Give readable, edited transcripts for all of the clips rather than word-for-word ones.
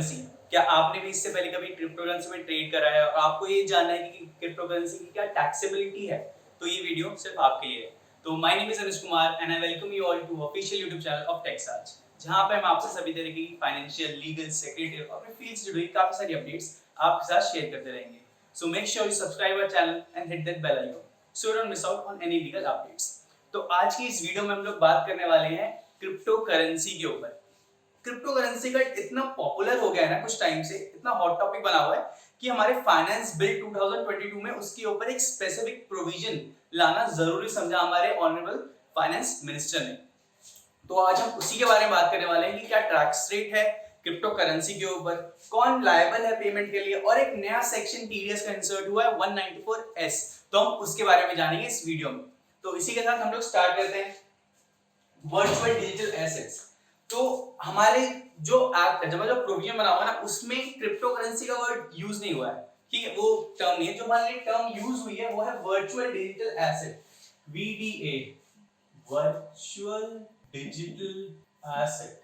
Currency, क्या आपने भी इससे पहले कभी क्रिप्टो करेंसी में ट्रेड करा है और आपको ये जानना है कि क्रिप्टो करेंसी की क्या टैक्सेबिलिटी है, तो ये वीडियो सिर्फ आपके लिए है। तो my name is Anuj Kumar and I welcome you all to official YouTube channel of Techsarch, जहां पे हम आपसे सभी तरह की फाइनेंशियल, लीगल, सेक्रेटरी और अपने फील्ड से जुड़ी काफी सारी अपडेट्स आपके साथ शेयर करते रहेंगे। So make sure you subscribe our channel and hit that bell icon so you don't miss out on any legal updates. तो आज की इस वीडियो में हम लोग बात करने वाले हैं क्रिप्टो करेंसी के ऊपर। क्रिप्टो करेंसी का इतना पॉपुलर हो गया है ना, कुछ टाइम से इतना हॉट टॉपिक बना हुआ है कि हमारे फाइनेंस बिल 2022 में उसके ऊपर एक स्पेसिफिक प्रोविजन लाना जरूरी समझा हमारे ऑनरेबल फाइनेंस मिनिस्टर ने। तो आज हम उसी के बारे में बात करने वाले हैं कि क्या टैक्स रेट है क्रिप्टो करेंसी के ऊपर, कौन लायबल है पेमेंट के लिए, और एक नया सेक्शन टीडीएस का इंसर्ट हुआ है 194S, तो हम उसके बारे में जानेंगे इस वीडियो में। तो इसी के साथ हम लोग स्टार्ट करते हैं वर्चुअल डिजिटल एसेट्स। तो हमारे जो एक्ट है, जो प्रोविजन बना हुआ है ना, उसमें क्रिप्टो करेंसी का वर्ड यूज नहीं हुआ है, ठीक है, वो टर्म नहीं है। जो हमारे लिए टर्म यूज हुई है वो है virtual digital asset, VDA, virtual digital asset,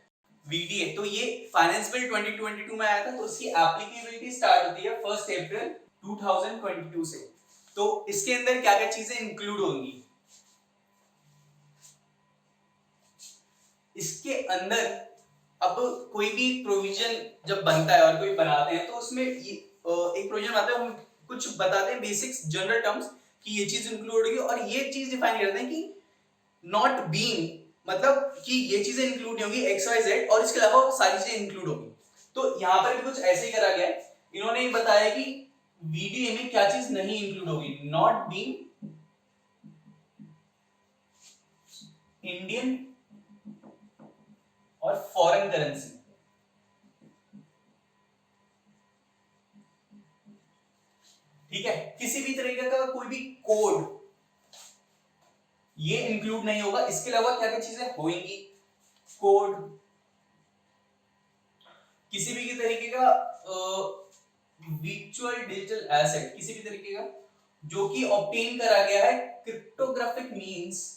VDA. तो ये फाइनेंस बिल 2022 में आया था, तो उसकी एप्लीकेबिलिटी स्टार्ट होती है 1 अप्रैल 2022 से। तो इसके अंदर क्या क्या चीजें इंक्लूड होंगी, इसके अंदर अब कोई भी प्रोविजन जब बनता है और कोई बनाते हैं तो उसमें एक प्रोविजन आता है, हम कुछ बताते हैं बेसिक्स जनरल टर्म्स कि ये चीज इंक्लूड होगी, और ये चीज डिफाइन करते हैं कि नॉट बीइंग, मतलब कि ये चीजें इंक्लूड नहीं होगी एक्स वाई जेड, और इसके अलावा सारी चीजें इंक्लूड होगी। तो यहाँ पर भी कुछ ऐसे ही करा गया है, इन्होंने ये बताया कि वीडीए में क्या चीज नहीं इंक्लूड होगी, नॉट बीइंग इंडियन और फॉरेन करेंसी। ठीक है, किसी भी तरीके का कोई भी कोड ये इंक्लूड नहीं होगा। इसके अलावा क्या क्या चीजें होंगी, कोड, किसी भी तरीके का वर्चुअल डिजिटल एसेट, किसी भी तरीके का जो कि ऑब्टेन करा गया है क्रिप्टोग्राफिक मींस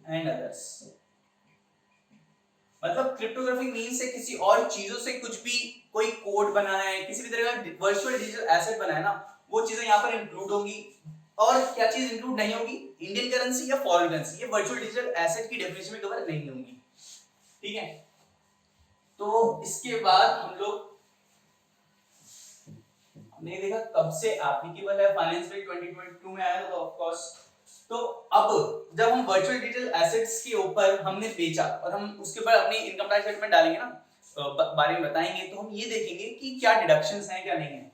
एंड अदर्स। मतलब क्रिप्टोग्राफिक मींस से किसी और चीजों से कुछ भी कोई कोड बना है, किसी भी तरह का वर्चुअल डिजिटल एसेट बना है ना, वो चीजें यहाँ पर इंक्लूड होंगी। और क्या चीज इंक्लूड नहीं होगी, इंडियन करेंसी या फॉरेन करेंसी, ये वर्चुअल डिजिटल एसेट की डेफिनेशन में कवर नहीं होंगी। ठीक है, तो इसके बाद हम लोग हमने देखा कब से एप्लीकेबल है, फाइनेंस बिल 2022 में आया था, तो ऑफ कोर्स। तो अब जब हम वर्चुअल डिजिटल एसेट्स के ऊपर हमने बेचा और हम उसके ऊपर अपनी इनकम टैक्स स्टेटमेंट डालेंगे ना, तो बारे में बताएंगे, तो हम ये देखेंगे कि क्या डिडक्शंस हैं क्या नहीं है।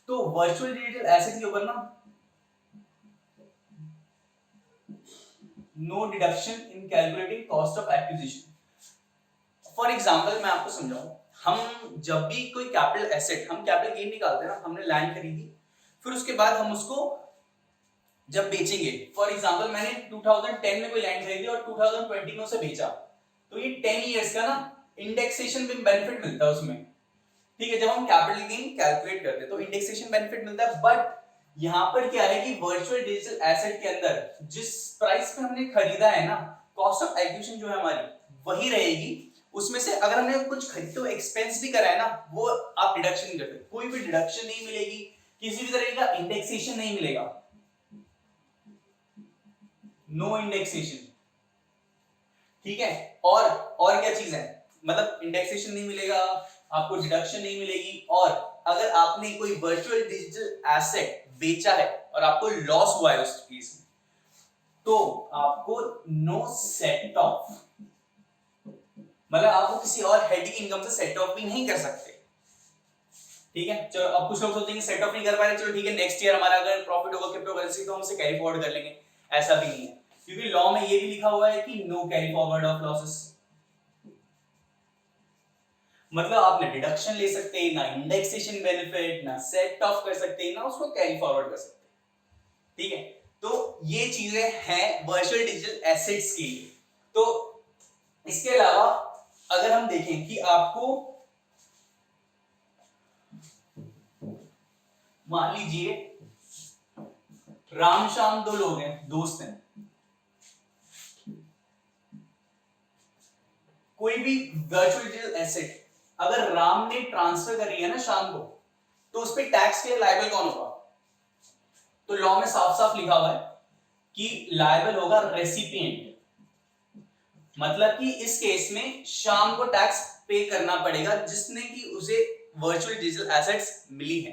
तो वर्चुअल डिजिटल एसेट के ऊपर ना no deduction in calculating cost of acquisition. For example मैं आपको समझाऊं, हम जब भी कोई कैपिटल एसेट, हम कैपिटल गेन निकालते हैं ना, हमने लैंड खरीदी, फिर उसके बाद हम उसको जब बेचेंगे, फॉर एग्जांपल मैंने 2010 में कोई लैंड खरीदी और 2020 में उसे बेचा, तो ये 10 इयर्स का ना इंडेक्सेशन बेनिफिट मिलता है उसमें। ठीक है, जब हम कैपिटल गेन कैलकुलेट करते हैं तो इंडेक्सेशन बेनिफिट मिलता है। बट यहाँ पर क्या है कि वर्चुअल डिजिटल एसेट के अंदर जिस प्राइस पे हमने खरीदा है ना, कॉस्ट ऑफ एक्विजिशन जो है हमारी वही रहेगी। उसमें से अगर हमने कुछ खरीद तो एक्सपेंस भी करा है ना, वो आप डिडक्शन नहीं करते, कोई भी डिडक्शन नहीं मिलेगी, किसी भी तरह का इंडेक्सेशन नहीं मिलेगा, नो इंडेक्सेशन। ठीक है, और क्या चीज है, मतलब इंडेक्सेशन नहीं मिलेगा, आपको डिडक्शन नहीं मिलेगी, और अगर आपने कोई वर्चुअल डिजिटल एसेट बेचा है और आपको लॉस हुआ है उस केस में, तो आपको नो सेट ऑफ, मतलब आप वो किसी और हेड की इनकम से सेट ऑफ भी नहीं कर सकते। ठीक है, चलो अब कुछ लोग सोचते हैं सेट ऑफ नहीं कर पा रहे, चलो ठीक है, नेक्स्ट ईयर हमारा अगर प्रॉफिट होगा क्रिप्टो करेंसी तो हम उसे कैरी फॉरवर्ड कर लेंगे। ऐसा भी नहीं है, क्योंकि लॉ में ये भी लिखा हुआ है कि no carry forward of losses. मतलब आप ना डिडक्शन ले सकते हैं, ना इंडेक्सेशन बेनिफिट, ना सेट ऑफ कर सकते हैं, ना उसको कैरी फॉरवर्ड कर सकते हैं। ठीक है, तो ये चीजें हैं वर्चुअल डिजिटल एसेट्स के लिए। तो इसके अलावा अगर हम देखें कि आपको मान लीजिए राम श्याम दो लोग हैं, दोस्त हैं, कोई भी वर्चुअल डिजिटल एसेट अगर राम ने ट्रांसफर करी है ना शाम को, तो उस पर टैक्स के लिए लायबल कौन होगा? तो लॉ में साफ साफ लिखा हुआ है कि लायबल होगा रेसिपिएंट। मतलब कि इस केस में शाम को टैक्स पे करना पड़ेगा जिसने कि उसे वर्चुअल डिजिटल एसेट्स मिली है।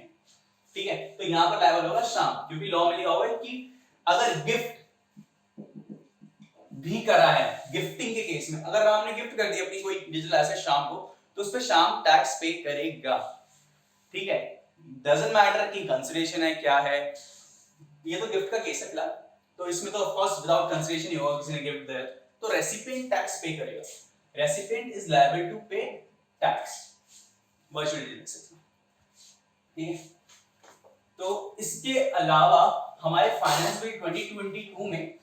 ठीक है, तो यहां पर लायबल होगा शाम, क्योंकि लॉ में लिखा हुआ है कि अगर गिफ्ट भी करा है, गिफ्टिंग के केस में अगर राम ने गिफ्ट कर दी अपनी कोई डिजिटल एसेट शाम को, तो उस पर शाम टैक्स पे करेगा। ठीक है, डजंट मैटर कि कंसिडरेशन है क्या है, ये तो गिफ्ट का केस है फिलहाल, तो इसमें तो ऑफ कोर्स विदाउट कंसिडरेशन ही होगा, किसी ने गिफ्ट दिया तो रेसिपिएंट टैक्स पे करेगा। रेसिपिएंट इज लायबल टू पे टैक्स वर्चुअल डिजिटल एसेट। ठीक है, तो इसके अलावा हमारे फाइनेंस बिल 2022 में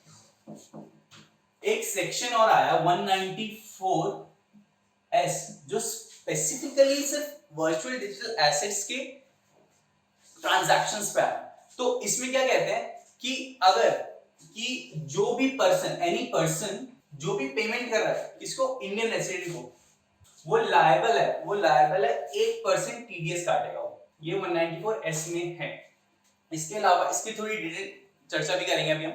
एक सेक्शन और आया 194S, जो स्पेसिफिकली सिर्फ वर्चुअल डिजिटल एसेट्स के ट्रांजैक्शंस पे आया। तो इसमें क्या कहते हैं कि अगर कि जो भी पर्सन, एनी पर्सन जो भी पेमेंट कर रहा है किसको, इंडियन रेसिडेंट को, वो लायबल है 8% टीडीएस काटेगा वो। ये 194S में है। इसके अलावा इसकी थोड़ी डिटेल चर्चा भी करेंगे अभी हम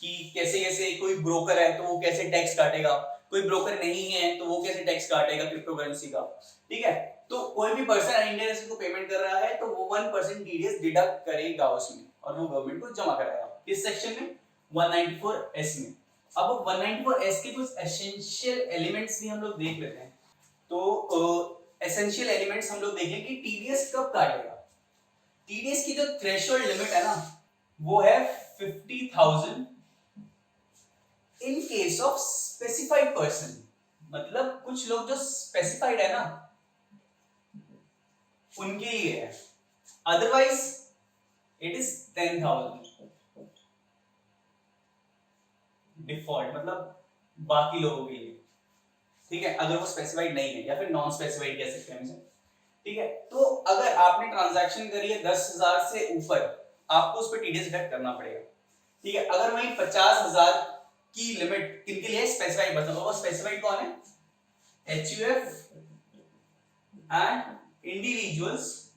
कि कैसे कैसे कोई ब्रोकर है तो वो कैसे टैक्स काटेगा, कोई ब्रोकर नहीं है तो वो कैसे टैक्स काटेगा क्रिप्टो करेंसी का। ठीक है, तो कोई भी पर्सन इंडियन रेसिडेंट को पेमेंट कर रहा है तो वो 1% टीडीएस डिडक्ट करेगा उसमें और वो गवर्नमेंट को जमा कराएगा। किस सेक्शन में? 194S में। अब 194S के कुछ एसेंशियल एलिमेंट्स भी हम लोग देख लेते हैं। तो एसेंशियल एलिमेंट्स हम लोग देखें कि टीडीएस कब काटेगा। टीडीएस की जो थ्रेशोल्ड लिमिट है ना वो है 50,000 in case of specified person. मतलब कुछ लोग जो स्पेसिफाइड है ना उनके लिए है, अदरवाइज इट इज 10,000 डिफॉल्ट, मतलब बाकी लोगों के लिए। ठीक है, अगर वो स्पेसिफाइड नहीं है या फिर नॉन स्पेसिफाइड कह सकते हैं इसे। ठीक है, तो अगर आपने ट्रांजैक्शन करी है 10,000 से ऊपर, आपको उस पर टीडीएस डिडक्ट करना पड़ेगा। ठीक है, अगर वही 50,000 की लिमिट किनके लिए स्पेसिफाइड पर्सन, और स्पेसिफाइड कौन है? HUF and individuals.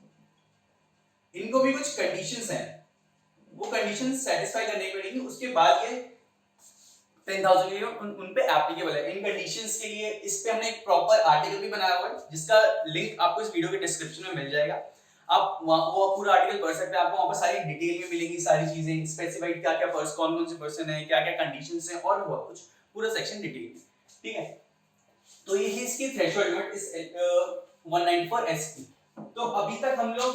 इनको भी कुछ कंडीशंस हैं, वो कंडीशंस सेटिस्फाई करनी पड़ेगी, उसके बाद ये 10,000 के लिए उन पे एप्लीकेबल है। इन कंडीशंस के लिए इस पे हमने एक प्रॉपर आर्टिकल भी बनाया हुआ है जिसका लिंक आपको इस वीडियो के डिस्क्रिप्शन में मिल जाएगा। आप वो पूरा आर्टिकल पढ़ सकते हैं, आपको वहां पर सारी डिटेल में मिलेंगी, सारी चीजें स्पेसिफाइड क्या क्या पर्सन, कौन कौन से पर्सन है, क्या क्या कंडीशंस हैं और बहुत कुछ, पूरा सेक्शन डिटेल में। ठीक है, तो ये है इसकी थ्रेशोल्ड लिमिट इस 194S की। तो अभी तक हम लोग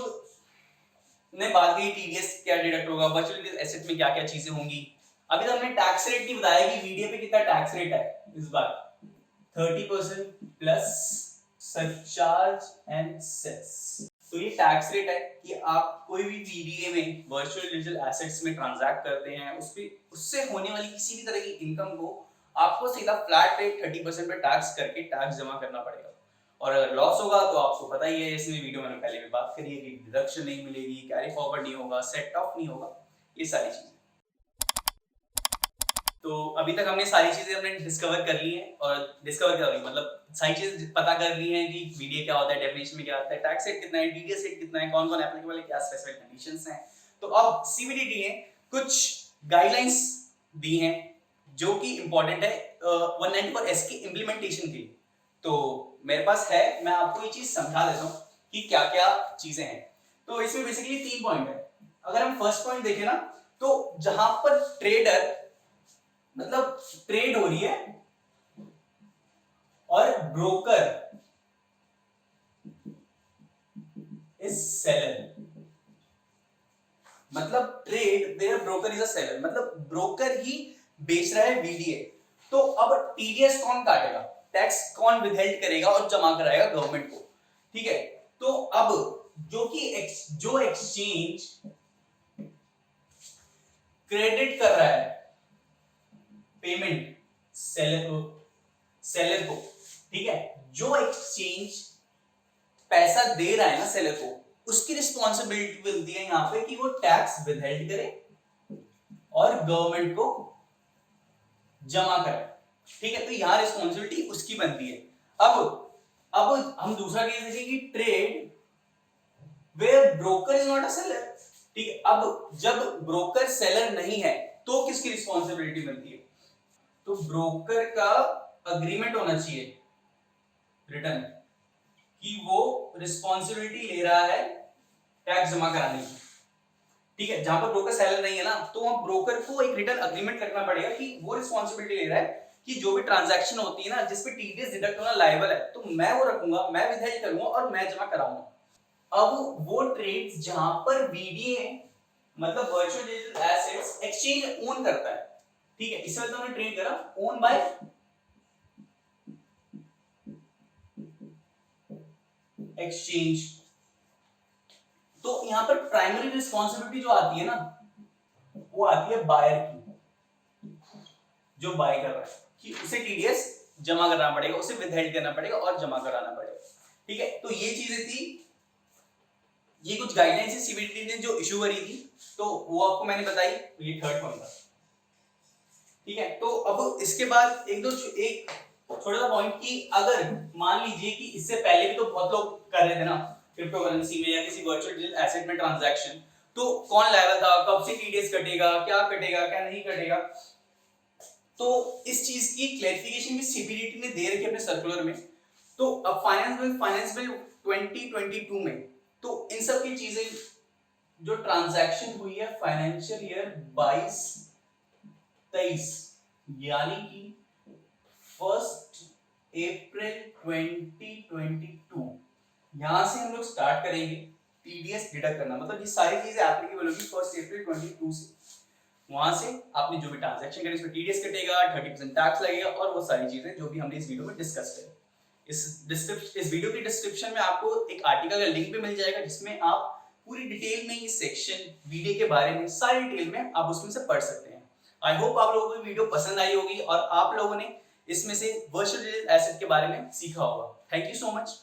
ने बात की टीडीएस क्या डिडक्ट होगा, वर्चुअल एसेट में क्या क्या चीजें होंगी। अभी तो हमने टैक्स रेट नहीं बताया कि वीडियो पे कितना टैक्स रेट है इस बार। 30% प्लस सरचार्ज एंड सेस। तो ये टैक्स रेट है कि आप कोई भी वीडियो में वर्चुअल डिजिटल एसेट्स में ट्रांजैक्ट करते हैं उससे होने वाली किसी भी तरह की इनकम को आपको सीधा फ्लैट रेट 30% पे टैक्स करके टैक्स जमा करना पड़ेगा। और अगर लॉस होगा तो आपको पता ही है, इसमें वीडियो मैंने पहले भी बात करी है कि डिडक्शन नहीं मिलेगी, कैरी फॉरवर्ड नहीं होगा, सेट ऑफ नहीं होगा, ये सारी चीजें। तो अभी तक हमने सारी चीजें हमने डिस्कवर कर ली हैं, और डिस्कवर कर ली मतलब सारी चीजें पता कर ली हैं कि वीडियो क्या होता है, डेफिनेशन में क्या आता है, टैक्स रेट कितना है, टीडीएस रेट कितना है, कौन कौन एप्लीकेबल है, क्या स्पेसिफिक कंडीशंस हैं। तो अब सीबीडीटी ने कुछ गाइडलाइंस दी हैं जो कि इंपॉर्टेंट है 194S की इंप्लीमेंटेशन के लिए। तो मेरे पास है, मैं आपको ये चीज समझा देता हूँ कि क्या क्या चीजें हैं। तो इसमें बेसिकली 3 पॉइंट है। अगर हम फर्स्ट पॉइंट देखें ना, तो जहां पर ट्रेडर मतलब ट्रेड हो रही है और ब्रोकर इज सेलर, मतलब trade there broker is a seller, मतलब ब्रोकर ही बेच रहा है वीडीए। तो अब टीडीएस कौन काटेगा, टैक्स कौन विदहेल्ड करेगा और जमा कराएगा गवर्नमेंट को। ठीक है, तो अब जो एक्सचेंज क्रेडिट कर रहा है पेमेंट सेलर को, ठीक है, जो एक्सचेंज पैसा दे रहा है ना सेलर को, उसकी रिस्पॉन्सिबिलिटी बनती है यहां पे कि वो टैक्स विदहेल्ड करे और गवर्नमेंट को जमा करे। ठीक है, तो यहां रिस्पॉन्सिबिलिटी उसकी बनती है। अब हम दूसरा केस देखेंगे कि trade where broker is not a seller. ठीक है, अब जब ब्रोकर सेलर नहीं है तो किसकी रिस्पॉन्सिबिलिटी बनती है? तो ब्रोकर का अग्रीमेंट होना चाहिए रिटर्न कि वो रिस्पॉन्सिबिलिटी ले रहा है टैक्स जमा कराने की। ठीक है, जहां पर ब्रोकर सेलर नहीं है ना, तो वहां ब्रोकर को एक रिटर्न अग्रीमेंट करना पड़ेगा कि वो रिस्पॉन्सिबिलिटी ले रहा है कि जो भी ट्रांजैक्शन होती है ना जिसपे टीडीएस डिडक्ट होना लायबल है, तो मैं वो रखूंगा, मैं विथहेल्ड करूंगा और मैं जमा कराऊंगा। अब वो ट्रेड्स जहां पर वीडीए मतलब virtual digital assets exchange own करता है। ठीक है, इसमें तो हमने ट्रेड करा ओन बाय एक्सचेंज। तो यहां पर प्राइमरी रिस्पॉन्सिबिलिटी जो आती है ना वो आती है बायर की, जो बाय कर रहा है कि उसे टीडीएस जमा करना पड़ेगा, उसे विथहेल्ड करना पड़ेगा और जमा कराना पड़ेगा। ठीक है, तो ये चीजें थी, ये कुछ गाइडलाइंस है सीबीडीटी ने जो इशू करी थी, तो वो आपको मैंने बताई। ये थर्ड पॉइंट था। ठीक है, तो अब इसके बाद एक छोटा सा पॉइंट कि अगर मान लीजिए कि इससे पहले भी तो बहुत लोग कर रहे थे ना क्रिप्टो करेंसी में या किसी वर्चुअल डिजिटल एसेट में ट्रांजैक्शन, तो कौन लायबल था, कब से टीडीएस कटेगा, क्या नहीं कटेगा। तो इस चीज की क्लैरिफिकेशन भी सीबीडीटी ने दे रखी है अपने सर्कुलर में। तो अब फाइनेंस बिल 2022 में तो इन सब की चीजें जो ट्रांजैक्शन हुई है फाइनेंशियल ईयर 22-23 यानी कि 1 अप्रैल 2022 यहां से हम लोग स्टार्ट करेंगे टीडीएस डिडक्ट करना। मतलब ये सारी चीजें एप्लीकेबल होगी 1 अप्रैल 2022 से। वहां से आपने जो भी ट्रांजैक्शन करी उसमें टीडीएस कटेगा, 30% टैक्स लगेगा और वो सारी चीजें जो भी हमने इस वीडियो में डिस्कस करी। इस वीडियो की डिस्क्रिप्शन में आपको एक आर्टिकल का लिंक भी मिल जाएगा जिसमें आप पूरी डिटेल में ये सेक्शन वीडियो के बारे में सारी डिटेल में आप उसमें से पढ़ सकते हैं। आई होप आप लोगों को वीडियो पसंद आई होगी और आप लोगों ने इसमें से वर्चुअल डिजिटल एसेट के बारे में सीखा होगा। Thank you so much.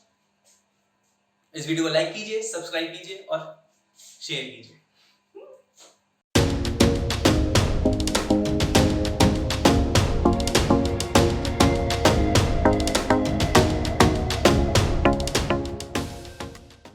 इस वीडियो को लाइक कीजिए, सब्सक्राइब कीजिए और शेयर कीजिए।